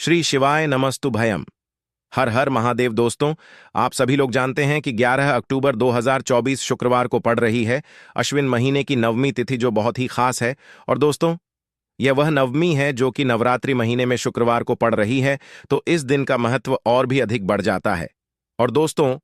श्री शिवाय नमस्तु भयम। हर हर महादेव। दोस्तों, आप सभी लोग जानते हैं कि 11 अक्टूबर 2024 शुक्रवार को पड़ रही है अश्विन महीने की नवमी तिथि, जो बहुत ही खास है। और दोस्तों, यह वह नवमी है जो कि नवरात्रि महीने में शुक्रवार को पड़ रही है, तो इस दिन का महत्व और भी अधिक बढ़ जाता है। और दोस्तों,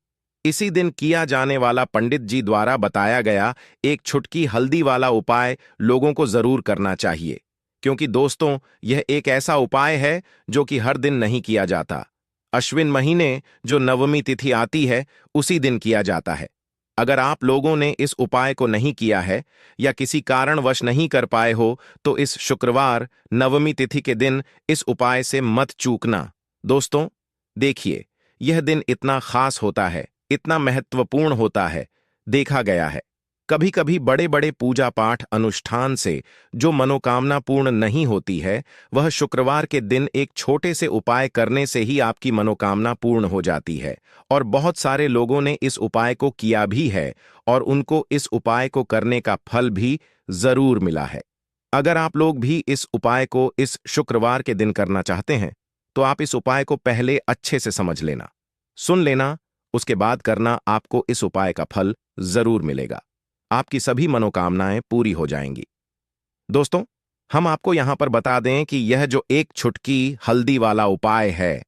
इसी दिन किया जाने वाला पंडित जी द्वारा बताया गया एक छुटकी हल्दी वाला उपाय लोगों को जरूर करना चाहिए, क्योंकि दोस्तों, यह एक ऐसा उपाय है जो कि हर दिन नहीं किया जाता। अश्विन महीने जो नवमी तिथि आती है उसी दिन किया जाता है। अगर आप लोगों ने इस उपाय को नहीं किया है या किसी कारणवश नहीं कर पाए हो, तो इस शुक्रवार नवमी तिथि के दिन इस उपाय से मत चूकना। दोस्तों, देखिए, यह दिन इतना खास होता है, इतना महत्वपूर्ण होता है। देखा गया है, कभी कभी बड़े बड़े पूजा पाठ अनुष्ठान से जो मनोकामना पूर्ण नहीं होती है, वह शुक्रवार के दिन एक छोटे से उपाय करने से ही आपकी मनोकामना पूर्ण हो जाती है। और बहुत सारे लोगों ने इस उपाय को किया भी है और उनको इस उपाय को करने का फल भी जरूर मिला है। अगर आप लोग भी इस उपाय को इस शुक्रवार के दिन करना चाहते हैं, तो आप इस उपाय को पहले अच्छे से समझ लेना, सुन लेना, उसके बाद करना। आपको इस उपाय का फल जरूर मिलेगा, आपकी सभी मनोकामनाएं पूरी हो जाएंगी। दोस्तों, हम आपको यहां पर बता दें कि यह जो एक छुटकी हल्दी वाला उपाय है,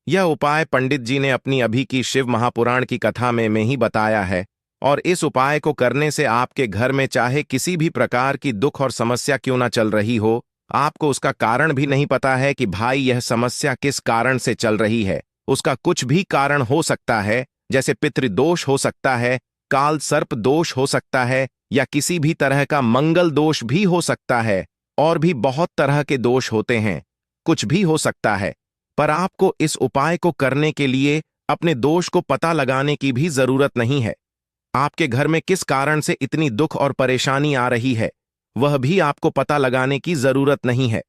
यह उपाय पंडित जी ने अपनी अभी की शिव महापुराण की कथा में ही बताया है। और इस उपाय को करने से आपके घर में चाहे किसी भी प्रकार की दुख और समस्या क्यों ना चल रही हो, आपको उसका कारण भी नहीं पता है कि भाई यह समस्या किस कारण से चल रही है, उसका कुछ भी कारण हो सकता है, जैसे पितृदोष हो सकता है, काल सर्प दोष हो सकता है, या किसी भी तरह का मंगल दोष भी हो सकता है। और भी बहुत तरह के दोष होते हैं, कुछ भी हो सकता है। पर आपको इस उपाय को करने के लिए अपने दोष को पता लगाने की भी जरूरत नहीं है। आपके घर में किस कारण से इतनी दुख और परेशानी आ रही है, वह भी आपको पता लगाने की जरूरत नहीं है।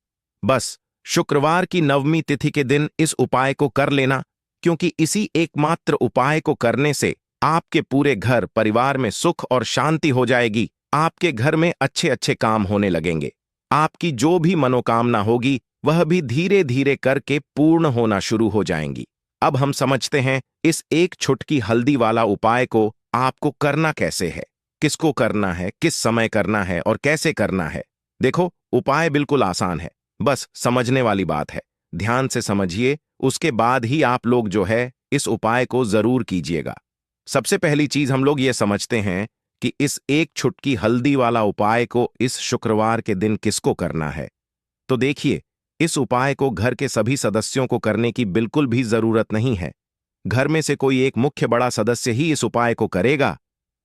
बस शुक्रवार की नवमी तिथि के दिन इस उपाय को कर लेना, क्योंकि इसी एकमात्र उपाय को करने से आपके पूरे घर परिवार में सुख और शांति हो जाएगी। आपके घर में अच्छे अच्छे काम होने लगेंगे। आपकी जो भी मनोकामना होगी वह भी धीरे धीरे करके पूर्ण होना शुरू हो जाएंगी। अब हम समझते हैं इस एक छुटकी हल्दी वाला उपाय को आपको करना कैसे है, किसको करना है, किस समय करना है और कैसे करना है। देखो, उपाय बिल्कुल आसान है, बस समझने वाली बात है। ध्यान से समझिए, उसके बाद ही आप लोग जो है इस उपाय को जरूर कीजिएगा। सबसे पहली चीज हम लोग ये समझते हैं कि इस एक छुटकी हल्दी वाला उपाय को इस शुक्रवार के दिन किसको करना है। तो देखिए, इस उपाय को घर के सभी सदस्यों को करने की बिल्कुल भी जरूरत नहीं है। घर में से कोई एक मुख्य बड़ा सदस्य ही इस उपाय को करेगा,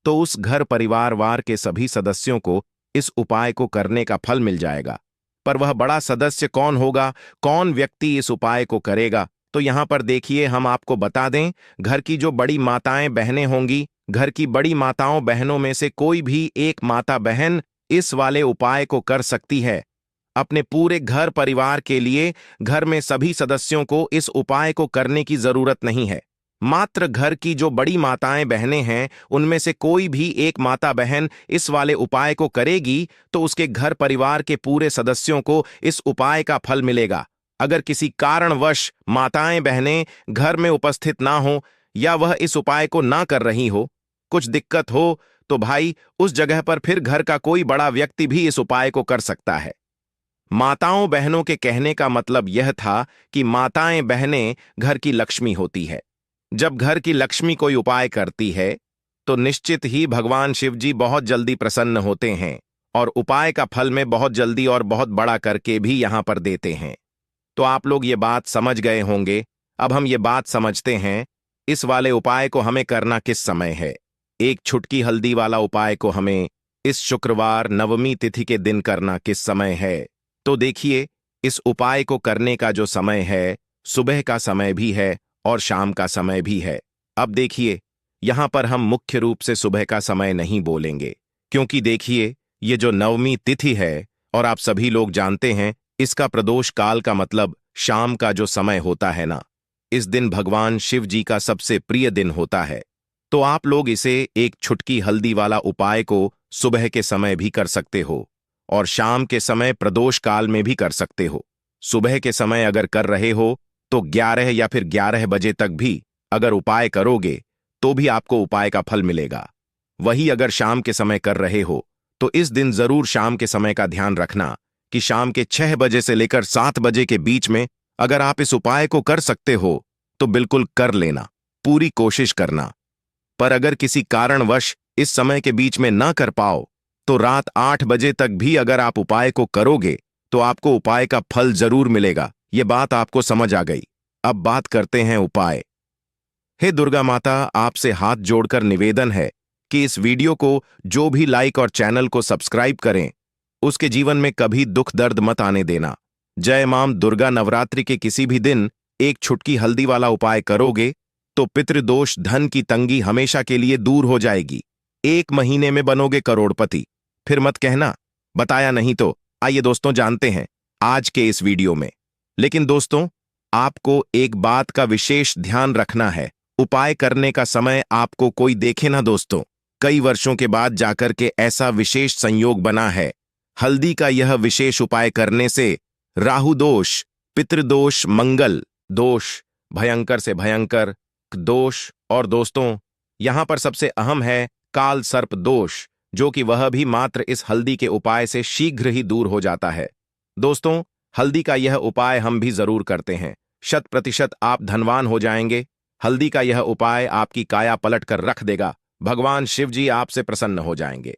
तो उस घर परिवार के सभी सदस्यों को इस उपाय को करने का फल मिल जाएगा। पर वह बड़ा सदस्य कौन होगा, कौन व्यक्ति इस उपाय को करेगा, तो यहां पर देखिए, हम आपको बता दें, घर की जो बड़ी माताएं बहनें होंगी, घर की बड़ी माताओं बहनों में से कोई भी एक माता बहन इस वाले उपाय को कर सकती है। अपने पूरे घर परिवार के लिए घर में सभी सदस्यों को इस उपाय को करने की जरूरत नहीं है। मात्र घर की जो बड़ी माताएं बहनें हैं, उनमें से कोई भी एक माता बहन इस वाले उपाय को करेगी, तो उसके घर परिवार के पूरे सदस्यों को इस उपाय का फल मिलेगा। अगर किसी कारणवश माताएं बहनें घर में उपस्थित ना हो या वह इस उपाय को ना कर रही हो, कुछ दिक्कत हो, तो भाई उस जगह पर फिर घर का कोई बड़ा व्यक्ति भी इस उपाय को कर सकता है। माताओं बहनों के कहने का मतलब यह था कि माताएं बहनें घर की लक्ष्मी होती है। जब घर की लक्ष्मी कोई उपाय करती है, तो निश्चित ही भगवान शिव जी बहुत जल्दी प्रसन्न होते हैं और उपाय का फल में बहुत जल्दी और बहुत बड़ा करके भी यहां पर देते हैं। तो आप लोग ये बात समझ गए होंगे। अब हम ये बात समझते हैं, इस वाले उपाय को हमें करना किस समय है। एक छुटकी हल्दी वाला उपाय को हमें इस शुक्रवार नवमी तिथि के दिन करना किस समय है। तो देखिए, इस उपाय को करने का जो समय है, सुबह का समय भी है और शाम का समय भी है। अब देखिए, यहां पर हम मुख्य रूप से सुबह का समय नहीं बोलेंगे, क्योंकि देखिए, ये जो नवमी तिथि है और आप सभी लोग जानते हैं, इसका प्रदोष काल का मतलब शाम का जो समय होता है ना, इस दिन भगवान शिव जी का सबसे प्रिय दिन होता है। तो आप लोग इसे एक छुटकी हल्दी वाला उपाय को सुबह के समय भी कर सकते हो और शाम के समय प्रदोष काल में भी कर सकते हो। सुबह के समय अगर कर रहे हो तो 11 या फिर 11 बजे तक भी अगर उपाय करोगे तो भी आपको उपाय का फल मिलेगा। वही अगर शाम के समय कर रहे हो तो इस दिन जरूर शाम के समय का ध्यान रखना कि शाम के 6 बजे से लेकर 7 बजे के बीच में अगर आप इस उपाय को कर सकते हो तो बिल्कुल कर लेना, पूरी कोशिश करना। पर अगर किसी कारणवश इस समय के बीच में ना कर पाओ तो रात 8 बजे तक भी अगर आप उपाय को करोगे तो आपको उपाय का फल जरूर मिलेगा। ये बात आपको समझ आ गई। अब बात करते हैं उपाय। हे दुर्गा माता, आपसे हाथ जोड़कर निवेदन है कि इस वीडियो को जो भी लाइक और चैनल को सब्सक्राइब करें उसके जीवन में कभी दुख दर्द मत आने देना। जय मां दुर्गा। नवरात्रि के किसी भी दिन एक छुटकी हल्दी वाला उपाय करोगे तो पितृदोष, धन की तंगी हमेशा के लिए दूर हो जाएगी। 1 महीने में बनोगे करोड़पति। फिर मत कहना बताया नहीं तो। आइए दोस्तों जानते हैं आज के इस वीडियो में। लेकिन दोस्तों आपको एक बात का विशेष ध्यान रखना है, उपाय करने का समय आपको कोई देखे ना दोस्तों। कई वर्षों के बाद जाकर के ऐसा विशेष संयोग बना है। हल्दी का यह विशेष उपाय करने से राहु दोष, पितृदोष, मंगल दोष, भयंकर से भयंकर दोष और दोस्तों यहां पर सबसे अहम है काल सर्प दोष, जो कि वह भी मात्र इस हल्दी के उपाय से शीघ्र ही दूर हो जाता है। दोस्तों हल्दी का यह उपाय हम भी जरूर करते हैं। 100% आप धनवान हो जाएंगे। हल्दी का यह उपाय आपकी काया पलट कर रख देगा। भगवान शिव जी आपसे प्रसन्न हो जाएंगे।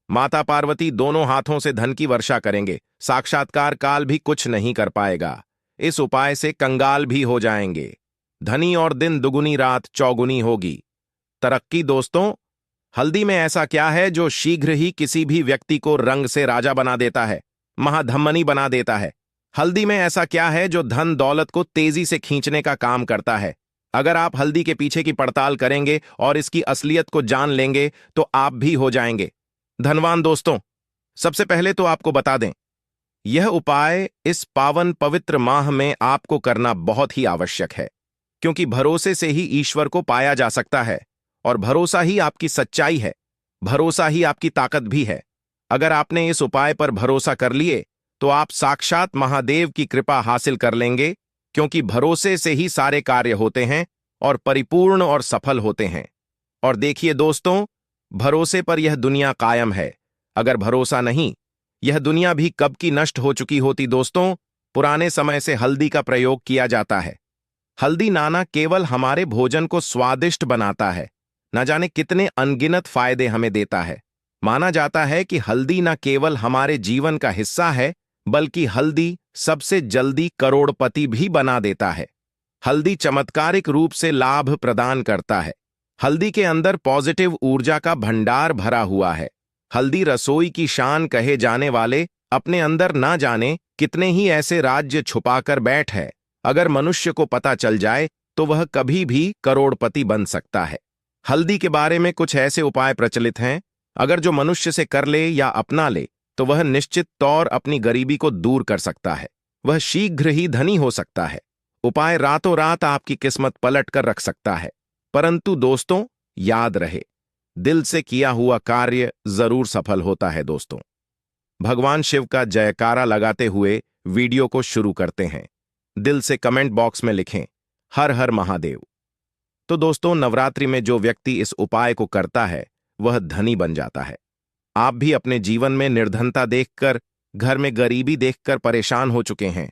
माता पार्वती दोनों हाथों से धन की वर्षा करेंगे। साक्षात्कार काल भी कुछ नहीं कर पाएगा। इस उपाय से कंगाल भी हो जाएंगे। धनी और दिन दुगुनी रात चौगुनी होगी। तरक्की दोस्तों हल्दी में ऐसा क्या है जो शीघ्र ही किसी भी व्यक्ति को रंग से राजा बना देता है, महाधमनी बना देता है। हल्दी में ऐसा क्या है जो धन दौलत को तेजी से खींचने का काम करता है। अगर आप हल्दी के पीछे की पड़ताल करेंगे और इसकी असलियत को जान लेंगे तो आप भी हो जाएंगे धनवान। दोस्तों सबसे पहले तो आपको बता दें, यह उपाय इस पावन पवित्र माह में आपको करना बहुत ही आवश्यक है, क्योंकि भरोसे से ही ईश्वर को पाया जा सकता है और भरोसा ही आपकी सच्चाई है, भरोसा ही आपकी ताकत भी है। अगर आपने इस उपाय पर भरोसा कर लिए तो आप साक्षात महादेव की कृपा हासिल कर लेंगे, क्योंकि भरोसे से ही सारे कार्य होते हैं और परिपूर्ण और सफल होते हैं। और देखिए दोस्तों, भरोसे पर यह दुनिया कायम है। अगर भरोसा नहीं, यह दुनिया भी कब की नष्ट हो चुकी होती। दोस्तों पुराने समय से हल्दी का प्रयोग किया जाता है। हल्दी नाना केवल हमारे भोजन को स्वादिष्ट बनाता है, न जाने कितने अनगिनत फायदे हमें देता है। माना जाता है कि हल्दी न केवल हमारे जीवन का हिस्सा है, बल्कि हल्दी सबसे जल्दी करोड़पति भी बना देता है। हल्दी चमत्कारिक रूप से लाभ प्रदान करता है। हल्दी के अंदर पॉजिटिव ऊर्जा का भंडार भरा हुआ है। हल्दी रसोई की शान कहे जाने वाले अपने अंदर ना जाने कितने ही ऐसे राज्य छुपाकर बैठ है। अगर मनुष्य को पता चल जाए तो वह कभी भी करोड़पति बन सकता है। हल्दी के बारे में कुछ ऐसे उपाय प्रचलित हैं, अगर जो मनुष्य से कर ले या अपना ले तो वह निश्चित तौर अपनी गरीबी को दूर कर सकता है। वह शीघ्र ही धनी हो सकता है। उपाय रातों रात आपकी किस्मत पलट कर रख सकता है। परंतु दोस्तों याद रहे, दिल से किया हुआ कार्य जरूर सफल होता है। दोस्तों भगवान शिव का जयकारा लगाते हुए वीडियो को शुरू करते हैं। दिल से कमेंट बॉक्स में लिखें हर हर महादेव। तो दोस्तों नवरात्रि में जो व्यक्ति इस उपाय को करता है वह धनी बन जाता है। आप भी अपने जीवन में निर्धनता देखकर, घर में गरीबी देखकर परेशान हो चुके हैं,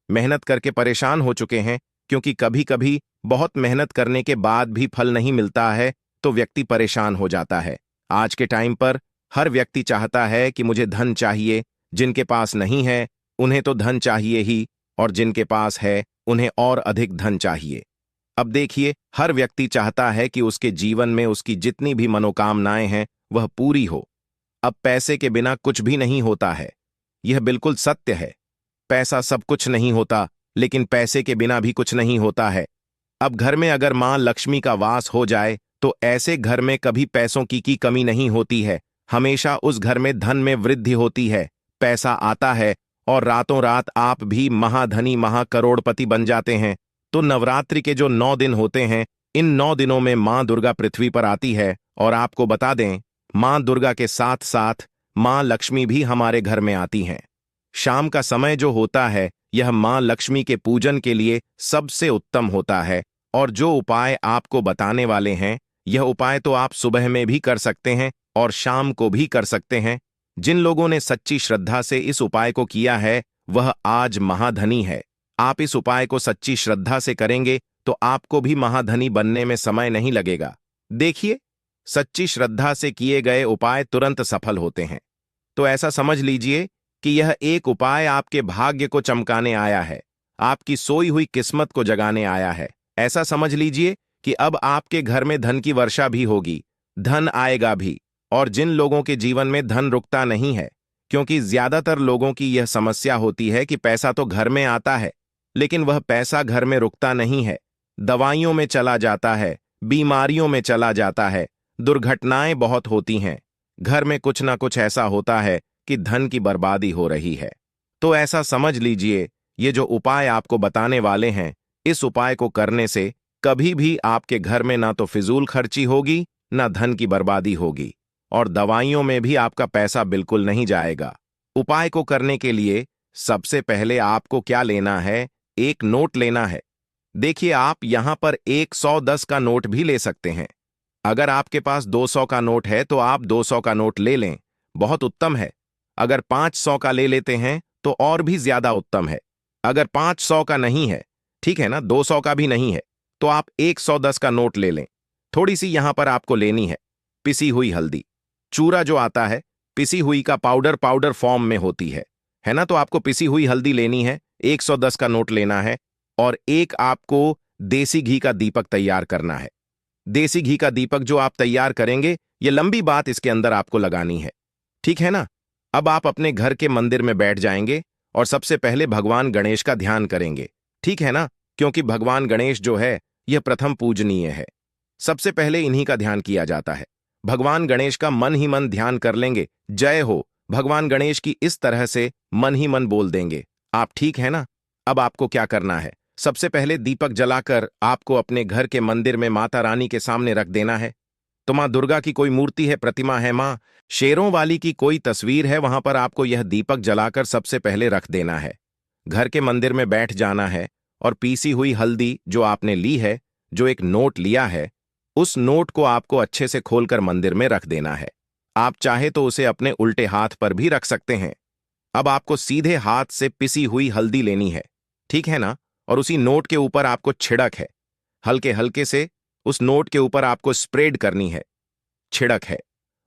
मेहनत करके परेशान हो चुके हैं, क्योंकि कभी कभी बहुत मेहनत करने के बाद भी फल नहीं मिलता है तो व्यक्ति परेशान हो जाता है। आज के टाइम पर हर व्यक्ति चाहता है कि मुझे धन चाहिए। जिनके पास नहीं है उन्हें तो धन चाहिए ही, और जिनके पास है उन्हें और अधिक धन चाहिए। अब देखिए, हर व्यक्ति चाहता है कि उसके जीवन में उसकी जितनी भी मनोकामनाएं हैं वह पूरी हो। अब पैसे के बिना कुछ भी नहीं होता है, यह बिल्कुल सत्य है। पैसा सब कुछ नहीं होता, लेकिन पैसे के बिना भी कुछ नहीं होता है। अब घर में अगर मां लक्ष्मी का वास हो जाए तो ऐसे घर में कभी पैसों की कमी नहीं होती है। हमेशा उस घर में धन में वृद्धि होती है, पैसा आता है और रातों रात आप भी महाधनी, महाकरोड़पति बन जाते हैं। तो नवरात्रि के जो 9 दिन होते हैं, इन 9 दिनों में मां दुर्गा पृथ्वी पर आती है। और आपको बता दें, मां दुर्गा के साथ साथ मां लक्ष्मी भी हमारे घर में आती हैं। शाम का समय जो होता है यह मां लक्ष्मी के पूजन के लिए सबसे उत्तम होता है। और जो उपाय आपको बताने वाले हैं, यह उपाय तो आप सुबह में भी कर सकते हैं और शाम को भी कर सकते हैं। जिन लोगों ने सच्ची श्रद्धा से इस उपाय को किया है, वह आज महाधनी है। आप इस उपाय को सच्ची श्रद्धा से करेंगे तो आपको भी महाधनी बनने में समय नहीं लगेगा। देखिए, सच्ची श्रद्धा से किए गए उपाय तुरंत सफल होते हैं। तो ऐसा समझ लीजिए कि यह एक उपाय आपके भाग्य को चमकाने आया है, आपकी सोई हुई किस्मत को जगाने आया है। ऐसा समझ लीजिए कि अब आपके घर में धन की वर्षा भी होगी, धन आएगा भी। और जिन लोगों के जीवन में धन रुकता नहीं है, क्योंकि ज्यादातर लोगों की यह समस्या होती है कि पैसा तो घर में आता है, लेकिन वह पैसा घर में रुकता नहीं है, दवाइयों में चला जाता है, बीमारियों में चला जाता है, दुर्घटनाएं बहुत होती हैं, घर में कुछ ना कुछ ऐसा होता है कि धन की बर्बादी हो रही है। तो ऐसा समझ लीजिए, ये जो उपाय आपको बताने वाले हैं, इस उपाय को करने से कभी भी आपके घर में ना तो फिजूल खर्ची होगी, ना धन की बर्बादी होगी, और दवाइयों में भी आपका पैसा बिल्कुल नहीं जाएगा। उपाय को करने के लिए सबसे पहले आपको क्या लेना है? एक नोट लेना है। देखिए, आप यहां पर 110 का नोट भी ले सकते हैं। अगर आपके पास 200 का नोट है तो आप 200 का नोट ले लें, बहुत उत्तम है। अगर 500 का ले लेते हैं तो और भी ज्यादा उत्तम है। अगर 500 का नहीं है, ठीक है ना, 200 का भी नहीं है, तो आप 110 का नोट ले लें। थोड़ी सी यहां पर आपको लेनी है पिसी हुई हल्दी। चूरा जो आता है, पिसी हुई का पाउडर फॉर्म में होती है ना। तो आपको पिसी हुई हल्दी लेनी है, 110 का नोट लेना है, और एक आपको देसी घी का दीपक तैयार करना है। देसी घी का दीपक जो आप तैयार करेंगे, ये लंबी बात इसके अंदर आपको लगानी है, ठीक है ना। अब आप अपने घर के मंदिर में बैठ जाएंगे और सबसे पहले भगवान गणेश का ध्यान करेंगे, ठीक है ना, क्योंकि भगवान गणेश जो है, यह प्रथम पूजनीय है। सबसे पहले इन्हीं का ध्यान किया जाता है। भगवान गणेश का मन ही मन ध्यान कर लेंगे, जय हो भगवान गणेश की, इस तरह से मन ही मन बोल देंगे आप, ठीक है ना। अब आपको क्या करना है? सबसे पहले दीपक जलाकर आपको अपने घर के मंदिर में माता रानी के सामने रख देना है। तो मां दुर्गा की कोई मूर्ति है, प्रतिमा है, मां शेरों वाली की कोई तस्वीर है, वहां पर आपको यह दीपक जलाकर सबसे पहले रख देना है। घर के मंदिर में बैठ जाना है और पीसी हुई हल्दी जो आपने ली है, जो एक नोट लिया है, उस नोट को आपको अच्छे से खोलकर मंदिर में रख देना है। आप चाहे तो उसे अपने उल्टे हाथ पर भी रख सकते हैं। अब आपको सीधे हाथ से पिसी हुई हल्दी लेनी है, ठीक है ना, और उसी नोट के ऊपर आपको छिड़क है, हल्के हल्के से उस नोट के ऊपर आपको स्प्रेड करनी है, छिड़क है।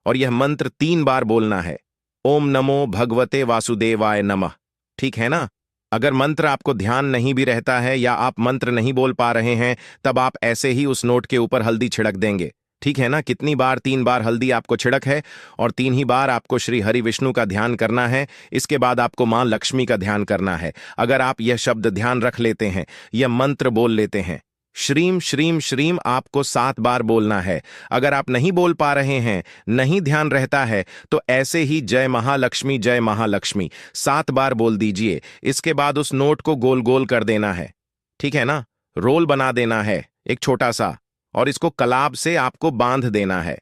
और यह मंत्र 3 बार बोलना है, ओम नमो भगवते वासुदेवाय नमः, ठीक है ना। अगर मंत्र आपको ध्यान नहीं भी रहता है या आप मंत्र नहीं बोल पा रहे हैं, तब आप ऐसे ही उस नोट के ऊपर हल्दी छिड़क देंगे, ठीक है ना। कितनी बार? 3 बार हल्दी आपको छिड़क है, और 3 ही बार आपको श्री हरि विष्णु का ध्यान करना है। इसके बाद आपको मां लक्ष्मी का ध्यान करना है। अगर आप यह शब्द ध्यान रख लेते हैं, यह मंत्र बोल लेते हैं, श्रीम श्रीम श्रीम, आपको 7 बार बोलना है। अगर आप नहीं बोल पा रहे हैं, नहीं ध्यान रहता है, तो ऐसे ही जय महालक्ष्मी 7 बार बोल दीजिए। इसके बाद उस नोट को गोल गोल कर देना है, ठीक है ना, रोल बना देना है एक छोटा सा, और इसको कलाब से आपको बांध देना है।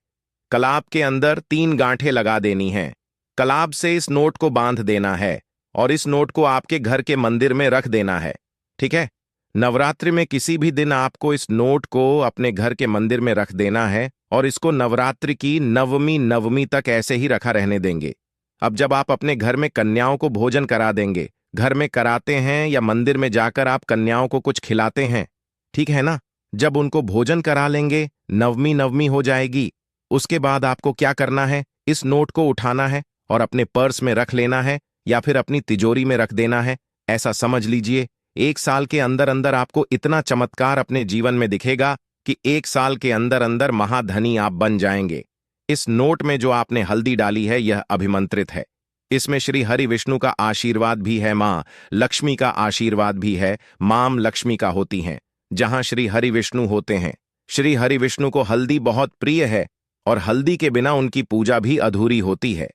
कलाब के अंदर 3 गांठें लगा देनी हैं। कलाब से इस नोट को बांध देना है और इस नोट को आपके घर के मंदिर में रख देना है, ठीक है। नवरात्रि में किसी भी दिन आपको इस नोट को अपने घर के मंदिर में रख देना है, और इसको नवरात्रि की नवमी तक ऐसे ही रखा रहने देंगे। अब जब आप अपने घर में कन्याओं को भोजन करा देंगे, घर में कराते हैं या मंदिर में जाकर आप कन्याओं को कुछ खिलाते हैं, ठीक है ना, जब उनको भोजन करा लेंगे, नवमी हो जाएगी। उसके बाद आपको क्या करना है? इस नोट को उठाना है और अपने पर्स में रख लेना है या फिर अपनी तिजोरी में रख देना है। ऐसा समझ लीजिए, 1 साल के अंदर अंदर आपको इतना चमत्कार अपने जीवन में दिखेगा कि 1 साल के अंदर अंदर महाधनी आप बन जाएंगे। इस नोट में जो आपने हल्दी डाली है, यह अभिमंत्रित है। इसमें श्री हरि विष्णु का आशीर्वाद भी है, मां लक्ष्मी का आशीर्वाद भी है। माम लक्ष्मी का होती हैं जहां श्री हरि विष्णु होते हैं। श्री हरि विष्णु को हल्दी बहुत प्रिय है, और हल्दी के बिना उनकी पूजा भी अधूरी होती है।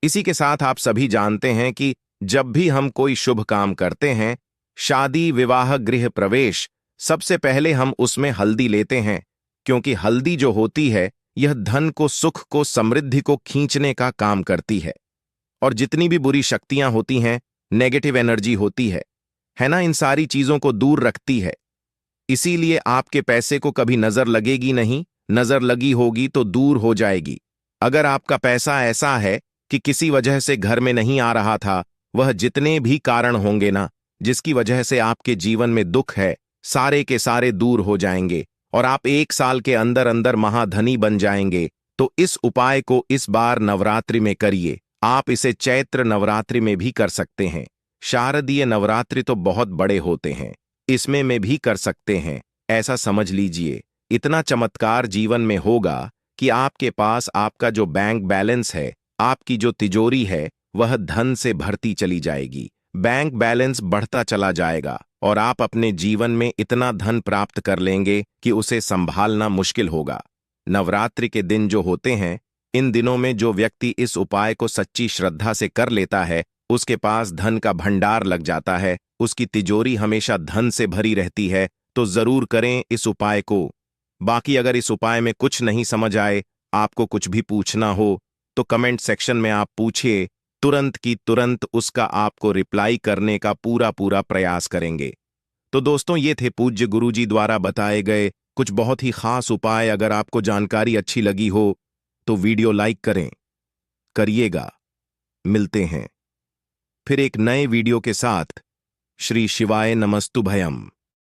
इसी के साथ आप सभी जानते हैं कि जब भी हम कोई शुभ काम करते हैं, शादी, विवाह, गृह प्रवेश, सबसे पहले हम उसमें हल्दी लेते हैं, क्योंकि हल्दी जो होती है, यह धन को, सुख को, समृद्धि को खींचने का काम करती है। और जितनी भी बुरी शक्तियां होती हैं, नेगेटिव एनर्जी होती है, है ना, इन सारी चीजों को दूर रखती है। इसीलिए आपके पैसे को कभी नजर लगेगी नहीं, नजर लगी होगी तो दूर हो जाएगी। अगर आपका पैसा ऐसा है कि किसी वजह से घर में नहीं आ रहा था, वह जितने भी कारण होंगे ना, जिसकी वजह से आपके जीवन में दुख है, सारे के सारे दूर हो जाएंगे और आप 1 साल के अंदर अंदर महाधनी बन जाएंगे। तो इस उपाय को इस बार नवरात्रि में करिए। आप इसे चैत्र नवरात्रि में भी कर सकते हैं। शारदीय नवरात्रि तो बहुत बड़े होते हैं, इसमें में भी कर सकते हैं। ऐसा समझ लीजिए, इतना चमत्कार जीवन में होगा कि आपके पास आपका जो बैंक बैलेंस है, आपकी जो तिजोरी है, वह धन से भरती चली जाएगी। बैंक बैलेंस बढ़ता चला जाएगा और आप अपने जीवन में इतना धन प्राप्त कर लेंगे कि उसे संभालना मुश्किल होगा। नवरात्रि के दिन जो होते हैं, इन दिनों में जो व्यक्ति इस उपाय को सच्ची श्रद्धा से कर लेता है, उसके पास धन का भंडार लग जाता है, उसकी तिजोरी हमेशा धन से भरी रहती है। तो जरूर करें इस उपाय को। बाकी अगर इस उपाय में कुछ नहीं समझ आए, आपको कुछ भी पूछना हो, तो कमेंट सेक्शन में आप पूछिए, तुरंत की तुरंत उसका आपको रिप्लाई करने का पूरा पूरा प्रयास करेंगे। तो दोस्तों, ये थे पूज्य गुरुजी द्वारा बताए गए कुछ बहुत ही खास उपाय। अगर आपको जानकारी अच्छी लगी हो तो वीडियो लाइक करिएगा। मिलते हैं फिर एक नए वीडियो के साथ। श्री शिवाय नमस्तुभयम।